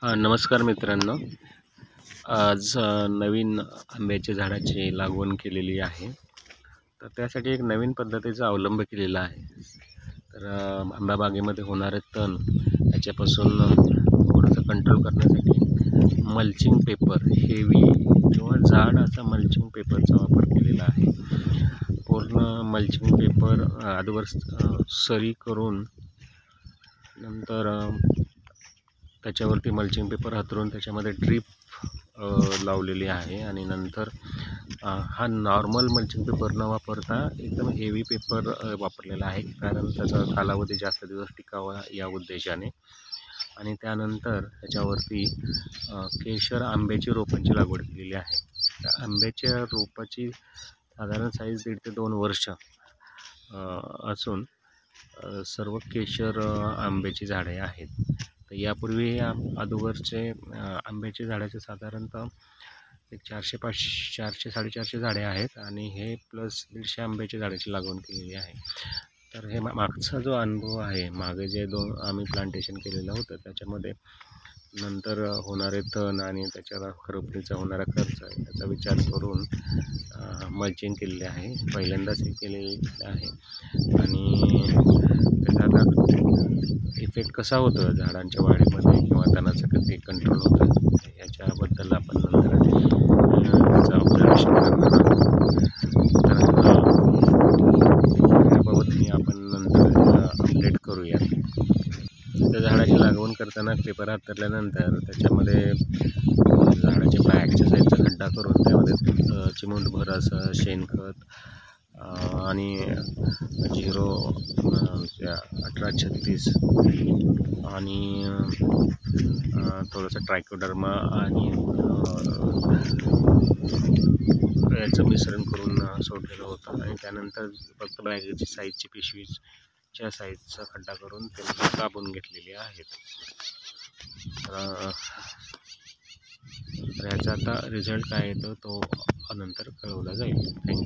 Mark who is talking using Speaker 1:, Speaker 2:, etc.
Speaker 1: नमस्कार मित्रांनो. आज नवीन आंब्याच्या झाडाची लागवड केलेली आहे. तर त्यासाठी एक नवीन पद्धतीचा अवलंब केलेला आहे. तर आंबा बागेमध्ये होणारे तण याच्यापासून थोडंसं कंट्रोल करण्यासाठी मल्चिंग पेपर हेवी किंवा जाड असा मल्चिंग पेपरचा वापर केलेला आहे. पूर्ण मल्चिंग पेपर अगोदर सरी करून नंतर त्याच्यावरती मल्चिंग पेपर हातरून त्याच्यामध्ये ड्रीप लावलेली आहे आणि नंतर हा नॉर्मल मल्चिंग पेपर न वापरता एकदम हेवी पेपर वापरलेला आहे, कारण त्याचा कालावधी जास्त दिवस टिकावा या उद्देशाने. आणि त्यानंतर त्याच्यावरती केशर आंब्याची रोपांची लागवड केलेली आहे. त्या आंब्याच्या रोपाची साधारण साईज 1.5 ते 2 वर्ष असून सर्व केशर आंब्याची झाडे आहेत. तर यापूर्वी अगोदरचे आंब्याच्या झाडाचे साधारणतः एक 400-500 400-450 झाडे आहेत आणि हे प्लस 150 आंब्याच्या झाडाची लागवड केलेली आहे. तर हे मागचा जो अनुभव आहे, मागे जे आम्ही प्लांटेशन केलेलं होतं त्याच्यामध्ये नंतर होणारे तण आणि त्याच्यावर खरोपणीचा होणारा खर्च याचा विचार करून मल्चिंग केलेले आहे. पहिल्यांदाच हे केलेले आहे आणि त्याचा इफेक्ट कसा होतो झाडांच्या वाढीमध्ये किंवा तणाचं कधी कंट्रोल होतं याच्याबद्दल आपण नंतर त्याचं ऑब्झर्वेशन करणार आहोत. तर याबाबत आपण नंतर अपडेट करूया. त्या झाडाची लागवड करताना पेपर हातरल्यानंतर त्याच्यामध्ये झाडाच्या बॅगच्या साईडचा खड्डा करून त्यामध्ये चिमूटभर असं शेणखत आणि 1836 आणि थोडंसं ट्रायकोडर्मा आणि याचं मिश्रण करून सोडलेलं होतं आणि त्यानंतर फक्त बॅगेची साईजची पिशवीच्या साईजचा खड्डा करून ते कापून घेतलेली आहेत. तर याचा आता रिझल्ट काय येतो तो नंतर कळवला जाईल. थँक्यू.